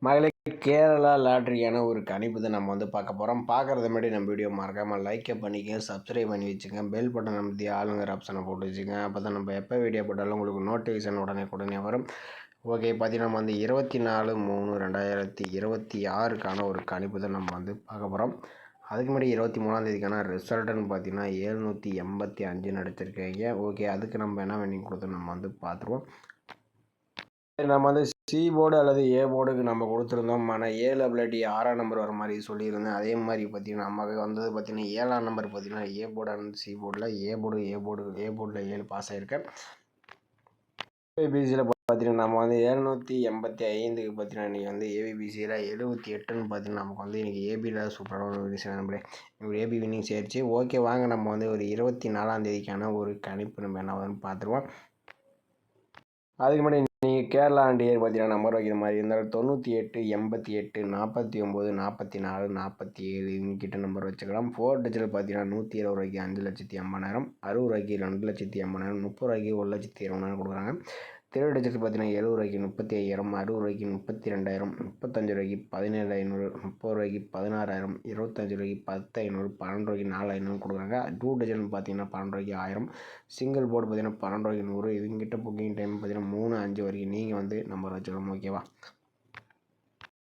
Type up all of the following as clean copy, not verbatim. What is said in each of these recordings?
மகளே, கேரளா லாட்ரியான ஒரு கணிப்பு தான் நம்ம பார்க்க போகிறோம். பார்க்குறது முன்னாடி நம்ம வீடியோ மறக்காமல் லைக்கை பண்ணிக்க, சப்ஸ்கிரைப் பண்ணி வச்சுங்க, பெல் பட்டன் அமைத்தி ஆளுங்கிற ஆப்ஷனை போட்டு வச்சுங்க. அப்போ தான் நம்ம எப்போ வீடியோ போட்டாலும் உங்களுக்கு நோட்டிஃபிகேஷன் உடனே வரும். ஓகே, பார்த்தீங்கன்னா நம்ம 24/3/2026க்கான ஒரு கணிப்பு தான் நம்ம பார்க்க போகிறோம். அதுக்கு முன்னாடி 23ஆம் ரிசல்ட்டுன்னு பார்த்தீங்கன்னா 785 அடிச்சிருக்கீங்க. ஓகே, அதுக்கு நம்ம என்ன வேண்டி கொடுத்து நம்ம பார்த்துருவோம். நம்ம சி போர்டு அல்லது ஏ போர்டுக்கு நம்ம கொடுத்துருந்தோம். ஆனால் 7 அப்ளேட்டி 6ஆம் நம்பர் வர மாதிரி சொல்லியிருந்தேன். அதே மாதிரி பார்த்திங்கன்னா நமக்கு வந்தது பார்த்திங்கன்னா 7ஆம் நம்பர் பார்த்திங்கன்னா ஏ போர்டு அண்ட் சி போர்டில் ஏ போர்டில் 7 பாஸ் ஆகிருக்கேன். ஏபிபிசியில் பார்த்திங்கன்னா நம்ம 785க்கு பார்த்திங்கன்னா இன்றைக்கி ஏபிபிசியில் 78ன்னு பார்த்திங்கன்னா நமக்கு இன்றைக்கி ஏபியில் சூப்பரான ஒரு விஷயம் நம்மளே ஏபி வின்னிங் சேர்த்து. ஓகே, வாங்க நம்ம ஒரு 24ஆம் தேதிக்கான ஒரு கணிப்பு நம்ம என்ன பார்த்துருவோம். அதுக்கு முன்னாடி நீங்கள் கேரளா அண்ட் இயர் பார்த்தீங்கன்னா நம்பர் வைக்கிற மாதிரி இருந்தாலும் 98 88 49 44 47 இவங்ககிட்ட நம்பர் வச்சுக்கலாம். 4 டிஜிட்டல் பார்த்தீங்கன்னா 120 ரூபாய்க்கு 5,80,000, 60 ரூபாய்க்கு 2,80,000, 30 ரூபாய்க்கு 1,20,000 கொடுக்குறாங்க. 3 டிஜிட்டல் பார்த்தீங்கன்னா 70 ரூபாய்க்கு 35,000, 60 ரூபாய்க்கு 32,000, 35 ரூபாய்க்கு 17,500, 30 ரூபாய்க்கு 16,000, 25 ரூபாய்க்கு 10,500, 12 ரூபாய்க்கு 4,500 கொடுக்குறாங்க. 2 டிஜிட்டல் பார்த்தீங்கன்னா 12 ரூபாய்க்கு 1000, சிங்கிள் போர்டு பார்த்தீங்கன்னா 12 ரூபாய்க்கு 100. இவங்ககிட்ட புக்கிங் டைம் பார்த்தீங்கன்னா 3-5 வரைக்கும் நீங்கள் நம்பர் வச்சுக்கணும். ஓகேவா?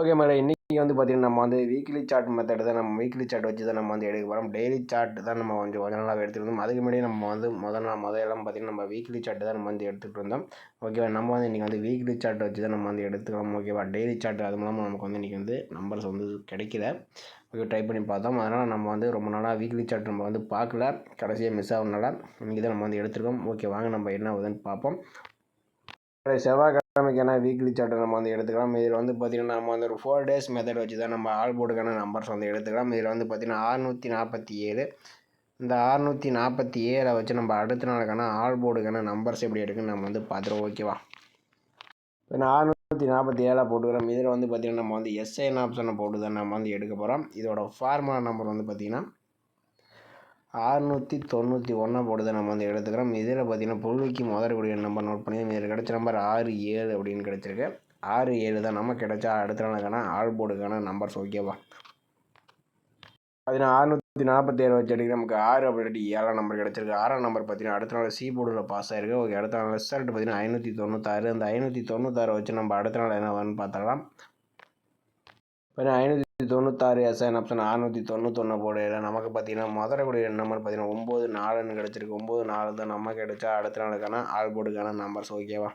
ஓகே மேடம், இன்றைக்கி பார்த்தீங்கன்னா நம்ம வீக்லி சார்ட் மெத்தட் தான். நம்ம வீக்லி சார்ட் வச்சு தான் நம்ம எடுக்க போகிறோம். டெய்லி சார்ட் தான் நம்ம கொஞ்ச நாளாக எடுத்துகிட்டு அதுக்கு முன்னாடி நம்ம முதல்லாம் பார்த்திங்கன்னா நம்ம வீக்லி சார்ட் தான் நம்ம எடுத்துகிட்டு இருந்தோம். ஓகேவா? நம்ம இன்றைக்கி வீக்லி சார்ட் வச்சு தான் நம்ம எடுத்துக்கலாம். ஓகேவா? டெய்லி சார்ட் அது மூலமாக நமக்கு இன்றைக்கி நம்பர்ஸ் கிடைக்கல. ஓகே, ட்ரை பண்ணி பார்த்தோம். அதனால் நம்ம ரொம்ப நாளாக வீக்லி சார்ட் நம்ம பார்க்கல. கடைசியாக மிஸ் ஆகுறதுனால இன்றைக்கி தான் நம்ம எடுத்துருக்கோம். ஓகே, வாங்க நம்ம என்ன ஆகுதுன்னு பார்ப்போம். செவ்வாய்க்கிழமைக்கான வீக்லி சார்ட்டை நம்ம எடுத்துக்கலாம். இதில் பார்த்திங்கன்னா நம்ம ஒரு 4 டேஸ் மெத்தட் வச்சு தான் நம்ம ஆல் போர்டுக்கான நம்பர்ஸ் எடுத்துக்கலாம். இதில் பார்த்திங்கன்னா 647. இந்த 647 வச்சு நம்ம அடுத்த நாளுக்கான ஆல் போர்டுக்கான நம்பர்ஸ் எப்படி எடுக்குன்னு நம்ம பார்த்துருவோம். ஓகேவா? இப்போ நான் 647 போட்டுக்கிறோம். இதில் பார்த்திங்கன்னா நம்ம எஸ்ஐன் ஆப்ஷனை போட்டு தான் நம்ம எடுக்க போகிறோம். இதோட ஃபார்முலா நம்பர் பார்த்திங்கன்னா 691 போட்டு தான் நம்ம எடுத்துக்கிறோம். இதில் பார்த்திங்கன்னா புள்ளிக்கு முதற்கூடிய நம்பர் நோட் பண்ணி இதில் கிடச்ச நம்பர் 67 அப்படின்னு கிடச்சிருக்கு. 67 தான் நம்ம கிடைச்சா அடுத்த நாளுக்கான ஆல் போர்டுக்கான நம்பர்ஸ். ஓகேவா? பார்த்தீங்கன்னா 647 வச்சு எடுக்க நமக்கு 6 அப்படி 7ஆம் நம்பர் கிடச்சிருக்கு. 6ஆம் நம்பர் பார்த்திங்கன்னா அடுத்த நாள் சி போர்டில் பாஸ் ஆகிருக்கு. ஓகே, அடுத்த நாள் ரிசல்ட் பார்த்திங்கன்னா 596. அந்த 596 வச்சு நம்ம அடுத்த நாள் என்ன வரும்னு பார்த்துக்கலாம். இப்போ 596 எஸ்ஐன் ஆப்ஷன் 691 போடையில் நமக்கு பார்த்திங்கன்னா முதற்கூடிய நம்பர் பார்த்திங்கன்னா 94ன்னு கிடச்சிருக்கு. 94 தான் நம்ம கிடைச்சா அடுத்த நாளுக்கான ஆல் போர்டுக்கான நம்பர்ஸ். ஓகேவா?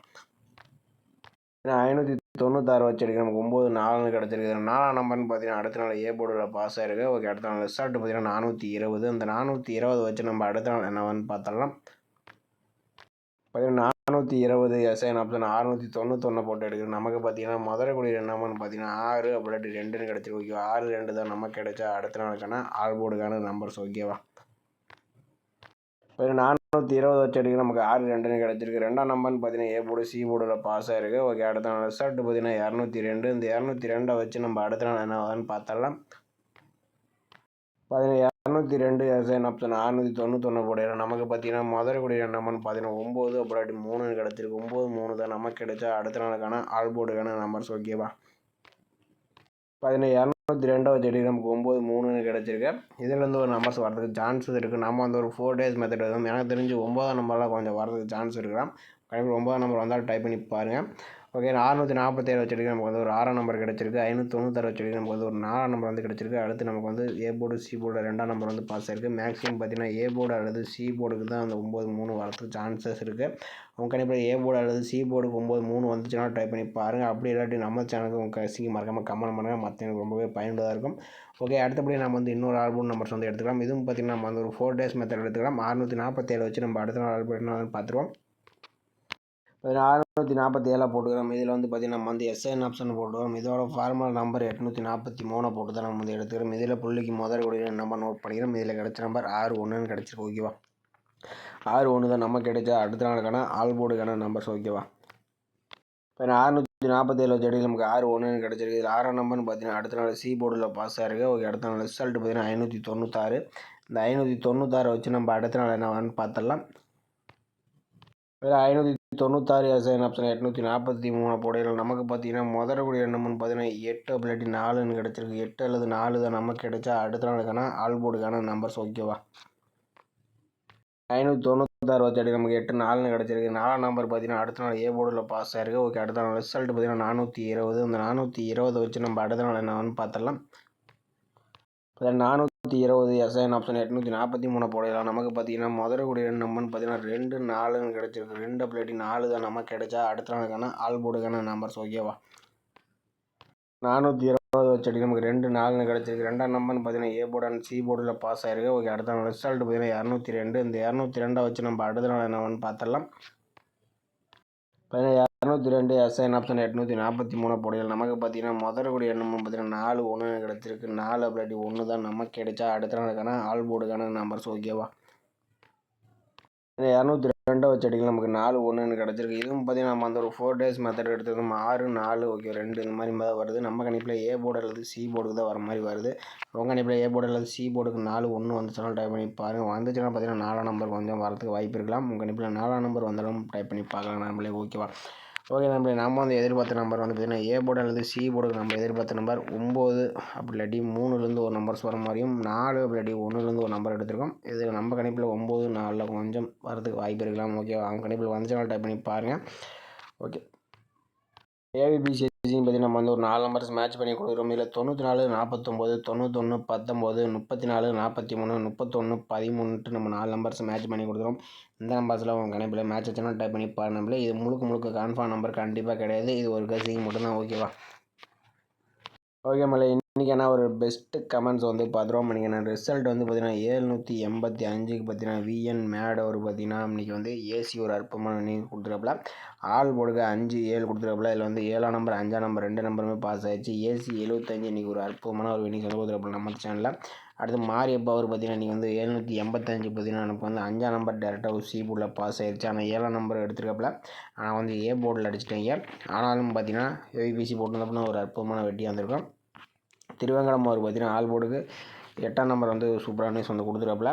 596 வச்சு எடுக்க நமக்கு 94ன்னு கிடச்சிருக்கு. 4ஆம் நம்பர்னு பார்த்திங்கன்னா அடுத்த நாள் ஏ போர்டில் பாஸ் ஆகிருக்கு. ஓகே, அடுத்த நாள் ரிசல்ட் பார்த்திங்கன்னா 420. அந்த 420 வச்சு நம்ம அடுத்த நாள் என்னவன்னு பார்த்தலாம். பார்த்திங்கன்னா 420 எஸ்ஐன் ஆப்ஷன் 691 போட்டு எடுக்கிறோம். நமக்கு பார்த்திங்கன்னா முதற்கூடிய நம்பர்னு பார்த்திங்கன்னா 6 அப்படி 2ன்னு கிடச்சிருக்கு. ஓகேவா? 6 2 தான் நமக்கு கிடைச்சா அடுத்த நாளுக்கான ஆல் போர்டுக்கான நம்பர்ஸ். ஓகேவா? இப்போ 420 வச்சு எடுக்க நமக்கு 6 2ன்னு கிடச்சிருக்கு. 2ஆம் நம்பர்னு பார்த்திங்கன்னா ஏ போர்டு சி போர்டில் பாஸ் ஆகிருக்கு. ஓகே, அடுத்த நாள் ரிசல்ட் பார்த்திங்கன்னா 202. இந்த 202 வச்சு நம்ம அடுத்த நாள் என்ன ஆகுதுன்னு பார்த்தரலாம். பார்த்திங்கன்னா 202 எஸ்ஐன் ஆப்ஷன் 691 போடையில் நமக்கு பார்த்திங்கன்னா முதற்கூடிய நம்பர்னு பார்த்திங்கன்னா 9 அப்படி 3ன்னு கிடச்சிருக்கு. 9 3 தான் நமக்கு கிடைச்சா அடுத்த நாளுக்கான ஆல் போர்டுக்கான நம்பர்ஸ். ஓகேவா? பார்த்திங்கன்னா 202 வச்சு எடுக்க நமக்கு 9 3ன்னு கிடச்சிருக்கு. இதிலேருந்து ஒரு நம்பர்ஸ் வரதுக்கு சான்சஸ் இருக்குது. நம்ம ஒரு 4 டேஸ் மெத்தட் வரும். எனக்கு தெரிஞ்சு 9ஆம் நம்பர்லாம் கொஞ்சம் வரதுக்கு சான்ஸ் இருக்கலாம். கண்டிப்பாக 9ஆம் நம்பர் வந்தாலும் டைப் பண்ணி பாருங்கள். ஓகே, 647 வச்சு எடுக்க நமக்கு ஒரு 6ஆம் நம்பர் கிடச்சிருக்கு. 596 வச்சு எடுக்க நமக்கு ஒரு 4ஆம் நம்பர் கிடச்சிருக்கு. அடுத்து நமக்கு ஏ போர்டு சி போர்டு 2ஆம் நம்பர் பாஸ் ஆகிருக்கு. மேக்ஸிமம் பார்த்திங்கன்னா ஏ போர்டு அல்லது சி போர்டுக்கு தான் அந்த 9 3 வரதுக்கு சான்சஸ் இருக்குது. அவங்க கண்டிப்பாக ஏ போர்டு அல்லது சி போர்டுக்கு 9 3 வந்துச்சுன்னா ட்ரை பண்ணி பாருங்கள். அப்படி இல்லாட்டி நம்ம சேனலுக்கு உங்கள் கசிங்க மறக்காமல் கமெண்ட் பண்ணுங்கள். மற்ற எனக்கு ரொம்பவே பயனுள்ளதாக இருக்கும். ஓகே, அடுத்தபடி நம்ம இன்னொரு ஆல்பம் நம்பர்ஸ் எடுத்துக்கலாம். இதுவும் பார்த்திங்கன்னா நம்ம ஒரு 4 டேஸ் மெத்தட் எடுத்துக்கலாம். 647 வச்சு நம்ம அடுத்த நாள் ஆல்பம் என்ன பார்த்துருவோம். 647 போட்டுக்கிறோம். இதில் பார்த்திங்கன்னா நம்ம எஸ்ஐன் ஆப்ஷன் போட்டுக்கிறோம். இதோட ஃபார்மல் நம்பர் 843 போட்டு தான் நம்ம எடுத்துக்கிறோம். இதில் புள்ளிக்கு முதற்கூடிய நம்பர் நோட் பண்ணிக்கிறோம். இதில் கிடைச்ச நம்பர் 61ன்னு கிடச்சிருக்கு. ஓகேவா? 61 தான் நம்ம கிடைச்சா அடுத்த நாளுக்கான ஆல் போர்டுக்கான நம்பர்ஸ். ஓகேவா? இப்போ 647 வச்சு எடுக்க நமக்கு 61ன்னு கிடச்சிருக்கு. இதில் 6ஆம் நம்பர்னு பார்த்திங்கன்னா அடுத்த நாள் சி போர்டில் பாஸ் ஆகிருக்கு. ஓகே, அடுத்த நாள் ரிசல்ட் பார்த்திங்கன்னா 596. இந்த 596 வச்சு நம்ம அடுத்த நாள் என்னவான்னு பார்த்துடலாம். இதில் 96 எஸ்ஐன் ஆப்ஷன் 843 போடையில் நமக்கு பார்த்தீங்கன்னா முதலக்கூடிய எண்ணம்னு பார்த்தீங்கன்னா 8 இல்லாட்டி 4ன்னு கிடச்சிருக்கு. 8 அல்லது 4 தான் நமக்கு கிடைச்சா அடுத்த நாளுக்கான ஆல் போர்டுக்கான நம்பர்ஸ் ஓகேவா. 596 வச்சாடி நமக்கு 8 4ன்னு கிடச்சிருக்கு. 4ஆம் நம்பர் பார்த்தீங்கன்னா அடுத்த நாள் ஏ போர்டில் பாஸ் ஆயிருக்கு. ஓகே, அடுத்த நாள் ரிசல்ட் பார்த்தீங்கன்னா 420. இந்த 420 வச்சு நம்ம அடுத்த நாள் என்னன்னு பார்த்துடலாம். 420 எஸ்ஐன் ஆப்ஷன் 843 போடலாம். நமக்கு பார்த்தீங்கன்னா முதலக்கூடிய நம்பர்னு பார்த்தீங்கன்னா 2 4ன்னு கிடச்சிருக்கு. 2 இல்லாட்டி 4 தான் நமக்கு கிடைச்சா அடுத்த நாளுக்கான ஆல் போர்டுக்கான நம்பர்ஸ் ஓகேவா. 420 வச்சடி நமக்கு 2 4ன்னு கிடச்சிருக்கு. 2ஆம் நம்பர்னு பார்த்தீங்கன்னா ஏ போர்டு அண்ட் சி போர்டில் பாஸ் ஆயிருக்கு. ஓகே, அடுத்த நாள் ரிசல்ட் பார்த்தீங்கன்னா 202. இந்த 202 வச்சு நம்ம அடுத்த நாள் என்னன்னு பார்த்துடலாம். 202 எஸ்ஐன் ஆப்ஷன் 843 போடையில் நமக்கு பார்த்தீங்கன்னா முதலக்கூடிய எண்ணம் பார்த்தீங்கன்னா 4 1 கிடச்சிருக்கு. 4 இல்லாட்டி 1 தான் நமக்கு கிடைச்சா அடுத்த நாளுக்கான ஆல் போர்டுக்கான நம்பர்ஸ் ஓகேவா. 202 வச்சடிக்கு நமக்கு 4 1ன்னு கிடச்சிருக்கு. இதுவும் பார்த்தீங்கன்னா நம்ம ஒரு 4 days மெத்தட் எடுத்துருந்தோம். 6 4 ஓகே 2 இந்த மாதிரி தான் வருது. நம்ம கணிப்பில் ஏ போர்டு அல்லது சி போர்டுக்கு தான் வர மாதிரி வருது. உங்கள் கணிப்பில் ஏ போர்டு அல்லது சி போர்டுக்கு 4 1 வந்துச்சுன்னா டைப் பண்ணி பாருங்கள். வந்துச்சுன்னா பார்த்தீங்கன்னா 4ஆம் நம்பர் கொஞ்சம் வரதுக்கு வாய்ப்பு இருக்கலாம். உங்கள் கணிப்பில் 4ஆம் நம்பர் வந்தாலும் டைப் பண்ணி பார்க்கலாம் நம்மளே ஓகேவா. ஓகே நம்மளே நம்ம எதிர்பார்த்த நம்பர் பார்த்தீங்கன்னா ஏ போர்டு அல்லது சி போர்டுக்கு நம்ம எதிர்பார்த்த நம்பர் 9 அப்படி இல்லாட்டி 3லேருந்து ஒரு நம்பர்ஸ் வர மாதிரியும் 4 அப்படி இல்லாட்டி 1லேருந்து ஒரு நம்பர் எடுத்திருக்கோம். இது நம்ம கணிப்பில் 9 4 கொஞ்சம் வரதுக்கு வாய்ப்பு இருக்கலாம். ஓகே, அவங்க கணிப்பில் வந்துச்சுன்னா டைப் பண்ணி பாருங்கள். ஓகே, ஏபிபிசி பார்த்தீங்கன்னா நம்ம ஒரு 4 நம்பர்ஸ் மேட்ச் பண்ணி கொடுக்குறோம். இதில் 94 49 91 19 34 43 31 13 நம்ம 4 நம்பர்ஸ் மேட்ச் பண்ணி கொடுக்குறோம். இந்த நம்பர்ஸில் உங்கள் கணிப்பில் மேட்ச் வச்சுன்னா டைப் பண்ணி பாருங்கள். இது முழுக்க கன்ஃபார்ம் நம்பர் கண்டிப்பாக கிடையாது. இது ஒரு கசிங் மட்டும்தான் ஓகேவா. ஓகே மலை, இன்றைக்கி என்ன ஒரு பெஸ்ட்டு கமெண்ட்ஸ் பார்த்துருவோம். இன்றைக்கி ரிசல்ட் பார்த்தீங்கன்னா 785க்கு பார்த்தீங்கன்னா விஎன் மேட் அவர் பார்த்தீங்கன்னா இன்றைக்கி ஏசி ஒரு அற்புதமான நீ கொடுத்துருப்பல. ஆல் போர்டுக்கு 5 7 கொடுத்துருப்பல. இதில் 7ஆம் நம்பர் 5ஆம் நம்பர் 2 நம்பருமே பாஸ் ஆகிடுச்சு. ஏசி 75 இன்றைக்கி ஒரு அற்புதமான ஒரு வினிங் கொடுத்துருப்பல நம்ம சேனலில். அடுத்து மாரியப்பா அவர் பார்த்தீங்கன்னா இன்றைக்கி 785 பார்த்தீங்கன்னா நமக்கு 5ஆம் நம்பர் டேரெக்டாக ஒரு சி போர்டில் பாஸ் ஆகிடுச்சு. ஆனால் 7ஆம் நம்பர் எடுத்துருக்கப்பல. ஆனால் ஏ போர்டில் அடிச்சிட்டீங்க. ஆனாலும் பார்த்தீங்கன்னா ஏபிசி போட்டுருந்தப்பனா ஒரு அற்புதமான வெட்டியாக வந்திருக்கும். திருவேங்கடம் அவர் பார்த்தீங்கன்னா ஆல் போர்டுக்கு 8ஆம் நம்பர் சூப்பராக கொடுத்துருப்பல.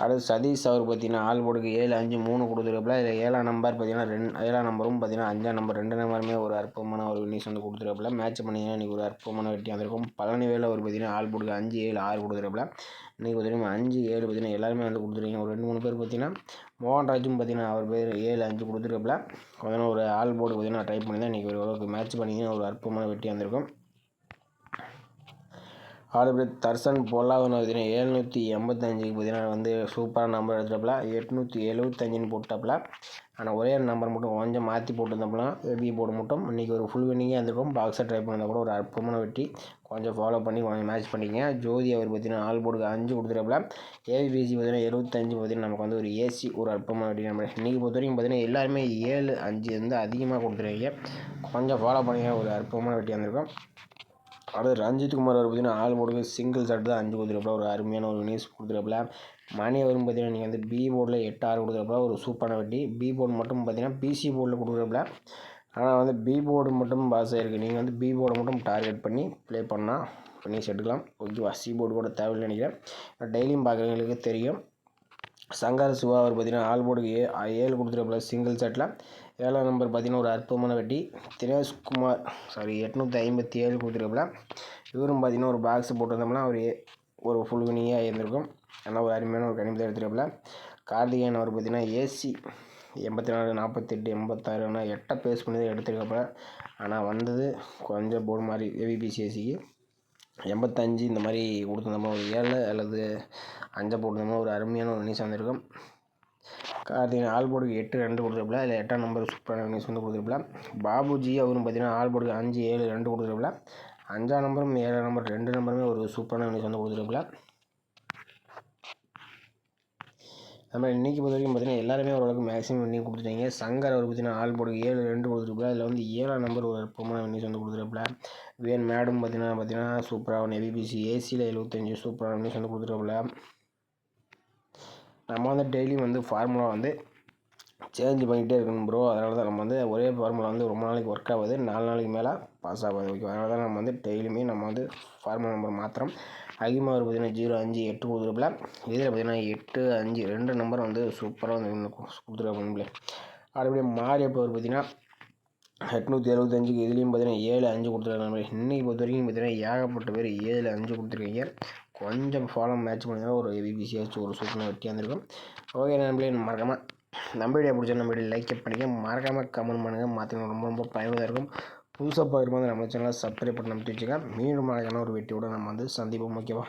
அடுத்து சதீஷ் அவர் பார்த்தீங்கன்னா ஆல் போர்டுக்கு 7 5 3 கொடுத்துருப்பல. இதில் 7ஆம் நம்பர் பார்த்தீங்கன்னா 7ஆம் நம்பரும் பார்த்தீங்கன்னா 5ஆம் நம்பர் 2 நம்பருமே ஒரு அற்புதமான ஒரு வினிஸ் கொடுத்துருப்பல. மேட்ச் பண்ணிங்கன்னா இன்றைக்கி ஒரு அற்புதமான வெட்டியாக வந்திருக்கும். பழனிவேல் அவர் பார்த்தீங்கன்னா ஆல் போர்டுக்கு 5 7 6 கொடுத்துருப்பல. இன்றைக்கி பார்த்தீங்கன்னா 5 7 பார்த்தீங்கன்னா எல்லாருமே கொடுத்துருக்கீங்க. ஒரு 2 3 பேர் பார்த்தீங்கன்னா மோகன்ராஜும் பார்த்தீங்கன்னா அவர் பேர் 7 5 கொடுத்துருப்பல. கொஞ்சம் ஒரு ஆல் போர்டு பார்த்தீங்கன்னா டைப் பண்ணி தான் இன்றைக்கி ஒரு அளவுக்கு மேட்ச் பண்ணிங்கன்னா ஒரு அற்புதமான வெட்டியாக வந்திருக்கும். அடுத்து தர்சன் பொல்லாதவன் பார்த்தீங்கன்னா 785க்கு பார்த்தீங்கன்னா சூப்பரான நம்பர் எடுத்துட்டப்பல. 875ன்னு போட்டப்பல. ஆனால் ஒரே நம்பர் மட்டும் கொஞ்சம் மாற்றி போட்டுருந்தப்பலாம் ஏபி போர்டு மட்டும் இன்றைக்கி ஒரு ஃபுல் வினிங்கே இருந்திருக்கும். பாக்ஸை ட்ரை பண்ணியிருந்தா கூட ஒரு அற்புதமான வெட்டி கொஞ்சம் ஃபாலோ பண்ணி கொஞ்சம் மேட்ச் பண்ணிக்கங்க. ஜோதி அவர் பார்த்தீங்கன்னா ஆல் போர்டுக்கு 5 கொடுத்துருப்பல. ஏபிபிசி பார்த்தீங்கன்னா 75 பார்த்தீங்கன்னா நமக்கு ஒரு ஏசி ஒரு அற்புதமான வெட்டி நம்பர். இன்றைக்கி பொறுத்த வரைக்கும் பார்த்தீங்கன்னா எல்லாருமே 7 5 அதிகமாக கொடுத்துருவீங்க. கொஞ்சம் ஃபாலோ பண்ணிங்க ஒரு அற்புதமான வெட்டி வந்திருக்கும். அடுத்து ரஞ்சித் குமார் அவர் பார்த்தீங்கன்னா ஆல் போர்டுக்கு சிங்கிள் ஷாட் தான் 5 கொடுத்துருப்பல. ஒரு அருமையான ஒரு நியூஸ் கொடுத்துருப்பல. மணி அவரும் பார்த்தீங்கன்னா நீங்கள் பி போர்டில் 8 6 கொடுத்துருப்பல. ஒரு சூப்பரான வெட்டி. பி போர்டு மட்டும் பார்த்தீங்கன்னா பிசி போர்டில் கொடுத்துருப்பல. ஆனால் பி போர்டு மட்டும் பாஸ் ஆகிருக்கு. நீங்கள் பி போர்டை மட்டும் டார்கெட் பண்ணி ப்ளே பண்ணால் பண்ணி எடுக்கலாம் ஓகேவா. சி போர்டு கூட தேவையில்லை நினைக்கிறேன். டெய்லியும் பார்க்குறவங்களுக்கு தெரியும். சங்கர் சிவா அவர் பார்த்தீங்கன்னா ஆல் போர்டுக்கு 7 கொடுத்துருப்பல சிங்கிள் செட்டில். 7ஆம் நம்பர் பார்த்தீங்கன்னா ஒரு அற்புதமான வெட்டி. தினேஷ்குமார் 857 கொடுத்துருப்பல. இவரும் பார்த்தீங்கன்னா ஒரு பாக்ஸ் போட்டிருந்தோம்னா ஒரு ஃபுல் வினிங்காக இருந்திருக்கும். ஆனால் ஒரு அருமையான ஒரு கணிப்பு எடுத்துருப்பல. கார்த்திகேயன் அவர் பார்த்தீங்கன்னா ஏசி 84 48 86 ஆனால் 8 பேஸ் பண்ணி தான் எடுத்துருக்கப்பல. ஆனால் வந்தது கொஞ்சம் போர்டு மாதிரி ஏபிபிசி ஏசிக்கு 85 இந்த மாதிரி கொடுத்துருந்தோம்னா ஒரு 7 அல்லது 5 போட்டிருந்தோம்னா ஒரு அருமையான ஒரு நியூஸ் வந்திருக்கும். கார்த்திகேயன் ஆல் போர்டுக்கு 8 2 கொடுத்துருப்பல. இல்லை 8ஆம் நம்பர் சூப்பரான நியூஸ் கொடுத்துருப்பல. பாபுஜி அவரும் பார்த்தீங்கன்னா ஆல் போர்டுக்கு 5 7 2 கொடுத்துருப்பல. 5ஆம் நம்பரும் 7ஆம் நம்பர் 2 நம்பருமே ஒரு சூப்பரான நியூஸ் கொடுத்துருப்பல. நம்ம இன்றைக்கி பொறுத்த வரைக்கும் பார்த்தீங்கன்னா எல்லாருமே ஓரளவுக்கு மேக்ஸிமம் வின்னிங் கொடுத்துட்டாங்க. சங்கர் அவர் பார்த்தீங்கன்னா ஆல் போர்டுக்கு 7 2 கொடுத்துருப்பல. அதில் 7ஆம் நம்பர் ஒரு அற்புதமான வின்னிஸ் கொடுத்துருப்பல. விஎன் மேடும் பார்த்தீங்கன்னா சூப்பராக ஏபிபிசி ஏசியில் 75 சூப்பரான வின்னிஸ் கொடுத்துருப்பல. நம்ம டெய்லியும் ஃபார்முலா சேஞ்ச் பண்ணிகிட்டே இருக்கணும் ப்ரோ. அதனால தான் நம்ம ஒரே ஃபார்முலா ரொம்ப நாளைக்கு ஒர்க் ஆகுது, 4 நாளைக்கு மேலே பாஸ் ஆகாது ஓகே. அதனால தான் நம்ம டெய்லியுமே நம்ம ஃபார்முலா நம்பர் மாத்திரம் அதிகமாக ஒரு பார்த்தீங்கன்னா 058 கொடுத்துருப்பில். இதில் பார்த்தீங்கன்னா 85 2 நம்பர் வந்து சூப்பராக வந்து கொடுத்துருக்காங்க நண்பர்களே. அடுத்தபடியாக மாறிய பவர் பார்த்தீங்கன்னா 865க்கு இதுலேயும் பார்த்தீங்கன்னா 7-5 கொடுத்துருக்காங்க நண்பர்களே. இன்றைக்கி பொறுத்த வரைக்கும் பார்த்தீங்கன்னா ஏகப்பட்ட பேர் 7-5 கொடுத்துருக்கீங்க. கொஞ்சம் ஃபாலோ மேட்ச் பண்ணிங்கன்னா ஒரு ஏபிபிசியாச்சும் ஒரு சூப்பராக வெட்டியாக இருந்திருக்கும். ஓகே நண்பர்களே, மறக்காமல் நம்ம வீடியோ பிடிச்சா நம்ம வீடியோ லைக் பண்ணிக்க, மறக்காமல் கமெண்ட் பண்ணுங்கள். மாற்றினா ரொம்ப ரொம்ப பயனுள்ளதாக இருக்கும். புதுசாக பார்க்கும்போது நம்ம சேனலை சப்ஸ்கிரைப் பண்ணி நம்ம வச்சுக்க. மீண்டும் அழகான ஒரு வெட்டியோடு நம்ம வந்து சந்திப்போம். ஓகேவா?